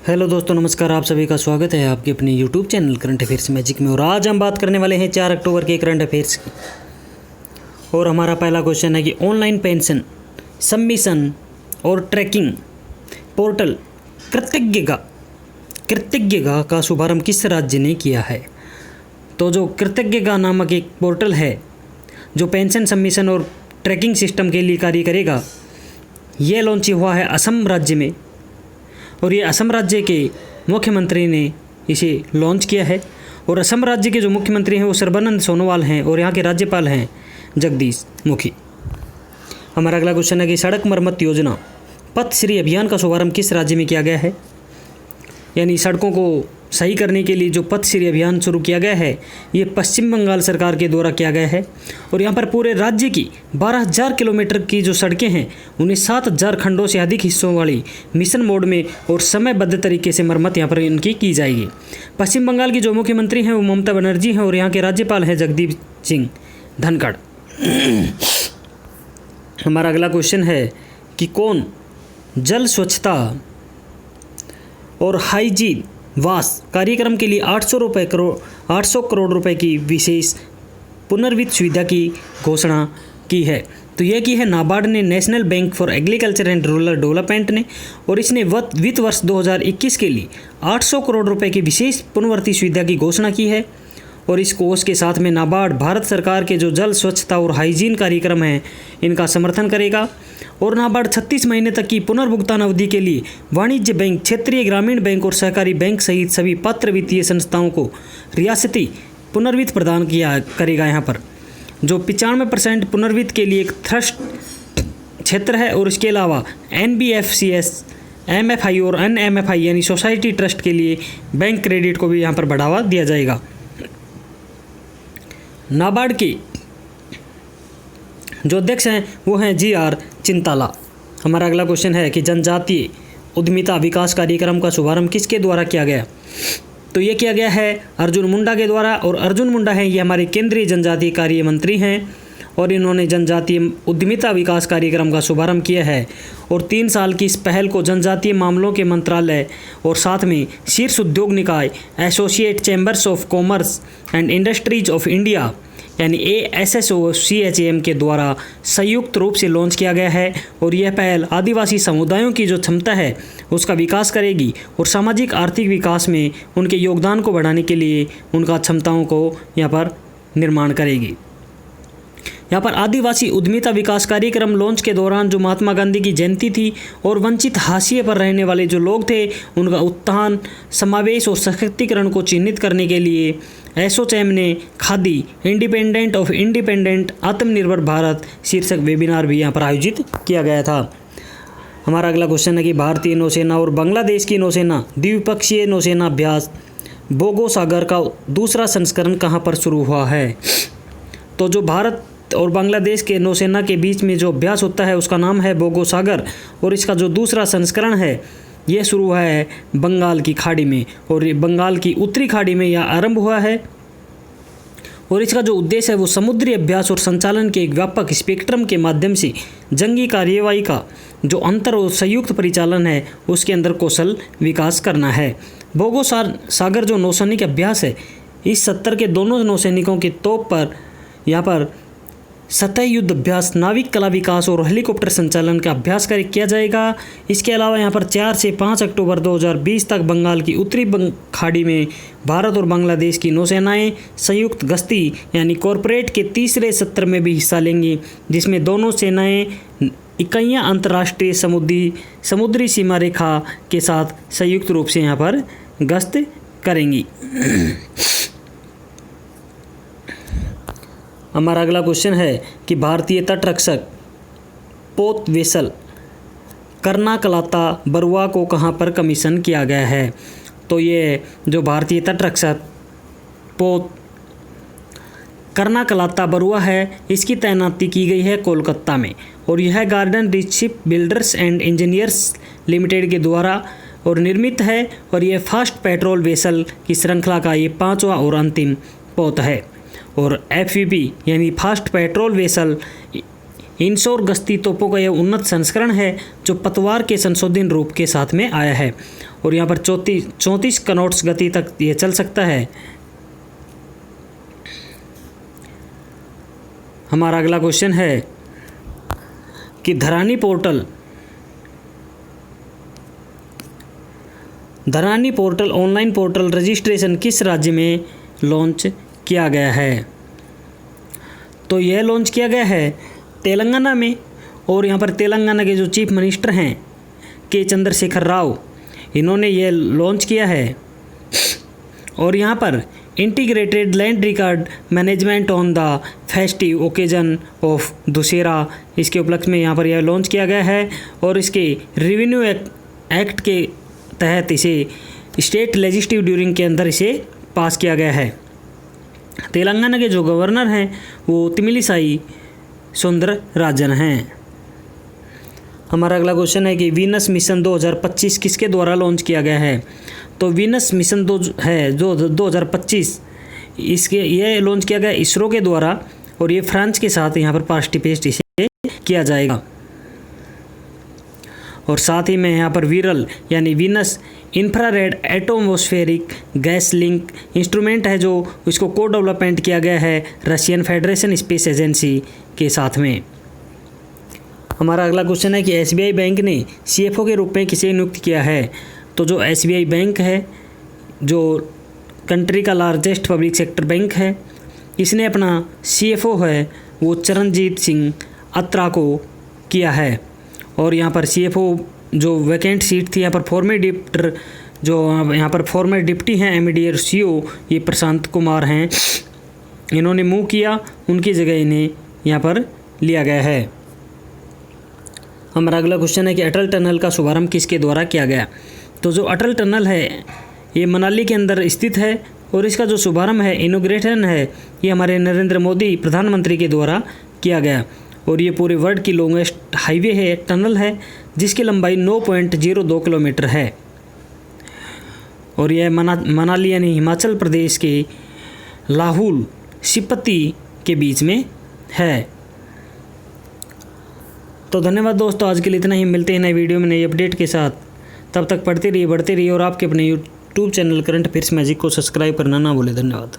Hello दोस्तों, नमस्कार। आप सभी का स्वागत है आपके अपने YouTube channel current affairs magic में। और आज हम बात करने वाले हैं 4 अक्टूबर के करंट अफेयर्स की। और हमारा पहला क्वेश्चन है कि ऑनलाइन पेंशन सबमिशन और ट्रैकिंग पोर्टल कृतज्ञगा का शुभारंभ किस राज्य ने किया है? तो जो कृतज्ञगा नामक एक पोर्टल है जो पेंशन सबमिशन और ट्रैकिंग सिस्टम के लिए कार्य करेगा, ये लॉन्च हुआ है असम राज्य में। और ये असम राज्य के मुख्यमंत्री ने इसे लॉन्च किया है। और असम राज्य के जो मुख्यमंत्री हैं वो सर्बानंद सोनोवाल हैं और यहाँ के राज्यपाल हैं जगदीश मुखी। हमारा अगला क्वेश्चन है कि सड़क मरम्मत योजना पथ श्री अभियान का शुभारंभ किस राज्य में किया गया है? यानी सड़कों को सही करने के लिए जो पथ श्री अभियान शुरू किया गया है, ये पश्चिम बंगाल सरकार के द्वारा किया गया है। और यहाँ पर पूरे राज्य की 12,000 किलोमीटर की जो सड़कें हैं उन्हें 7,000 खंडों से अधिक हिस्सों वाली मिशन मोड में और समयबद्ध तरीके से मरम्मत यहाँ पर इनकी की जाएगी। पश्चिम बंगाल की जो मुख्यमंत्री हैं वो ममता बनर्जी हैं और यहाँ के राज्यपाल हैं जगदीप सिंह धनखड़। हमारा अगला क्वेश्चन है कि कौन जल स्वच्छता और हाइजीन वास कार्यक्रम के लिए 800 करोड़ रुपए की विशेष पुनर्वित्त सुविधा की घोषणा की है? तो यह की है नाबार्ड ने, national bank for agriculture and rural development ने। और इसने वित्त वर्ष 2021 के लिए 800 करोड़ रुपए की विशेष पुनर्वित्त सुविधा की घोषणा की है। और इस कोष के साथ में नाबार्ड भारत सरकार के जो जल स्वच्छता और हाइजीन कार्यक्रम हैं इनका समर्थन करेगा। और नाबार्ड 36 महीने तक की पुनर्भुगतान अवधि के लिए वाणिज्य बैंक, क्षेत्रीय ग्रामीण बैंक और सहकारी बैंक सहित सभी पात्र वित्तीय संस्थाओं को रियासती पुनर्वित्त प्रदान किया करेगा। यहाँ पर जो 95% पुनर्वित्त के लिए एक थ्रस्ट क्षेत्र है। और इसके अलावा NBFCS, MFI और NMFI यानी सोसाइटी ट्रस्ट के लिए बैंक क्रेडिट को भी यहाँ पर बढ़ावा दिया जाएगा। नाबार्ड के जो अध्यक्ष हैं वो हैं GR चिंताला। हमारा अगला क्वेश्चन है कि जनजातीय उद्यमिता विकास कार्यक्रम का शुभारंभ किसके द्वारा किया गया? तो ये किया गया है अर्जुन मुंडा के द्वारा। और अर्जुन मुंडा हैं ये हमारे केंद्रीय जनजातीय कार्य मंत्री हैं और इन्होंने जनजातीय उद्यमिता विकास कार्यक्रम का शुभारंभ किया है। और 3 साल की इस पहल को जनजातीय मामलों के मंत्रालय और साथ में शीर्ष उद्योग निकाय associate chambers of commerce and industries of India यानी ASSOCHAM के द्वारा संयुक्त रूप से लॉन्च किया गया है। और यह पहल आदिवासी समुदायों की जो क्षमता है उसका विकास करेगी और सामाजिक आर्थिक विकास में उनके योगदान को बढ़ाने के लिए उनका क्षमताओं को यहाँ पर निर्माण करेगी। यहाँ पर आदिवासी उद्यमिता विकास कार्यक्रम लॉन्च के दौरान जो महात्मा गांधी की जयंती थी और वंचित हाशिए पर रहने वाले जो लोग थे उनका उत्थान, समावेश और सशक्तिकरण को चिन्हित करने के लिए एसोचैम ने खादी इंडिपेंडेंट आत्मनिर्भर भारत शीर्षक वेबिनार भी यहाँ पर आयोजित किया गया था। हमारा अगला क्वेश्चन है कि भारतीय नौसेना और बांग्लादेश की नौसेना द्विपक्षीय नौसेना अभ्यास बोगो सागर का दूसरा संस्करण कहाँ पर शुरू हुआ है? तो जो भारत और बांग्लादेश के नौसेना के बीच में जो अभ्यास होता है उसका नाम है बोगो सागर। और इसका जो दूसरा संस्करण है ये शुरू हुआ है बंगाल की खाड़ी में। और ये बंगाल की उत्तरी खाड़ी में यह आरंभ हुआ है। और इसका जो उद्देश्य है वो समुद्री अभ्यास और संचालन के एक व्यापक स्पेक्ट्रम के माध्यम से जंगी कार्यवाही का जो अंतर और संयुक्त परिचालन है उसके अंदर कौशल विकास करना है। बोगो सागर जो नौसैनिक अभ्यास है इस 70 के दोनों नौसैनिकों के तोप पर यहाँ पर सतह युद्ध अभ्यास, नाविक कला विकास और हेलीकॉप्टर संचालन का अभ्यास किया जाएगा। इसके अलावा यहाँ पर 4 से 5 अक्टूबर 2020 तक बंगाल की उत्तरी खाड़ी में भारत और बांग्लादेश की नौसेनाएं संयुक्त गश्ती यानी कॉरपोरेट के तीसरे सत्र में भी हिस्सा लेंगी, जिसमें दोनों सेनाएं इकाइयाँ अंतर्राष्ट्रीय समुद्री सीमा रेखा के साथ संयुक्त रूप से यहाँ पर गश्त करेंगी। हमारा अगला क्वेश्चन है कि भारतीय तटरक्षक पोत वेसल कर्नाकलाता बरुआ को कहाँ पर कमीशन किया गया है? तो ये जो भारतीय तटरक्षक पोत कर्नाकलाता बरुआ है इसकी तैनाती की गई है कोलकाता में। और यह garden rich ship builders and engineers limited के द्वारा और निर्मित है। और यह फास्ट पेट्रोल वेसल की श्रृंखला का ये 5वां और अंतिम पोत है। और FPV यानी फास्ट पेट्रोल वेसल इनशोर गश्ती तोपों का यह उन्नत संस्करण है जो पतवार के संशोधित रूप के साथ में आया है। और यहाँ पर 34 कनॉट्स गति तक ये चल सकता है। हमारा अगला क्वेश्चन है कि धरानी पोर्टल ऑनलाइन पोर्टल रजिस्ट्रेशन किस राज्य में लॉन्च किया गया है? तो यह लॉन्च किया गया है तेलंगाना में। और यहाँ पर तेलंगाना के जो चीफ मिनिस्टर हैं के चंद्रशेखर राव, इन्होंने यह लॉन्च किया है। और यहाँ पर integrated land record management on the festive occasion of Dussehra, इसके उपलक्ष्य में यहाँ पर यह लॉन्च किया गया है। और इसके रेवेन्यू एक्ट के तहत इसे स्टेट लेजिस्लेटिव ड्यूरिंग के अंदर इसे पास किया गया है। तेलंगाना के जो गवर्नर हैं वो तमिलिसाई सौंदरराजन हैं। हमारा अगला क्वेश्चन है कि वीनस मिशन 2025 किसके द्वारा लॉन्च किया गया है? तो वीनस मिशन जो 2025 ये लॉन्च किया गया इसरो के द्वारा, और ये फ्रांस के साथ यहाँ पर पार्टिसिपेट इसे किया जाएगा। और साथ ही में यहाँ पर विरल यानी Venus infrared atmospheric gas link instrument है, जो इसको को डेवलपमेंट किया गया है रशियन फेडरेशन स्पेस एजेंसी के साथ में। हमारा अगला क्वेश्चन है कि एसबीआई बैंक ने सीएफओ के रूप में किसे नियुक्त किया है? तो जो एसबीआई बैंक है, जो कंट्री का लार्जेस्ट पब्लिक सेक्टर बैंक है, इसने अपना सीएफओ है वो चरणजीत सिंह अत्रा को किया है। और यहाँ पर सीएफओ जो वैकेंट सीट थी, यहाँ पर फॉर्मर डिप्टी हैं एमडी सीओ ये प्रशांत कुमार हैं, इन्होंने मूव किया, उनकी जगह इन्हें यहाँ पर लिया गया है। हमारा अगला क्वेश्चन है कि अटल टनल का शुभारंभ किसके द्वारा किया गया? तो जो अटल टनल है ये मनाली के अंदर स्थित है, और इसका जो शुभारंभ है, इनॉग्रेशन है, ये हमारे नरेंद्र मोदी प्रधानमंत्री के द्वारा किया गया। और ये पूरे वर्ल्ड की लॉन्गेस्ट हाईवे है, टनल है, जिसकी लंबाई 9.02 किलोमीटर है। और यह मनाली यानी हिमाचल प्रदेश के लाहौल स्पीति के बीच में है। तो धन्यवाद दोस्तों, आज के लिए इतना ही। मिलते हैं नए वीडियो में नई अपडेट के साथ। तब तक पढ़ते रहिए, बढ़ते रहिए, और आपके अपने YouTube channel current affairs magic को सब्सक्राइब करना ना भूलें। धन्यवाद।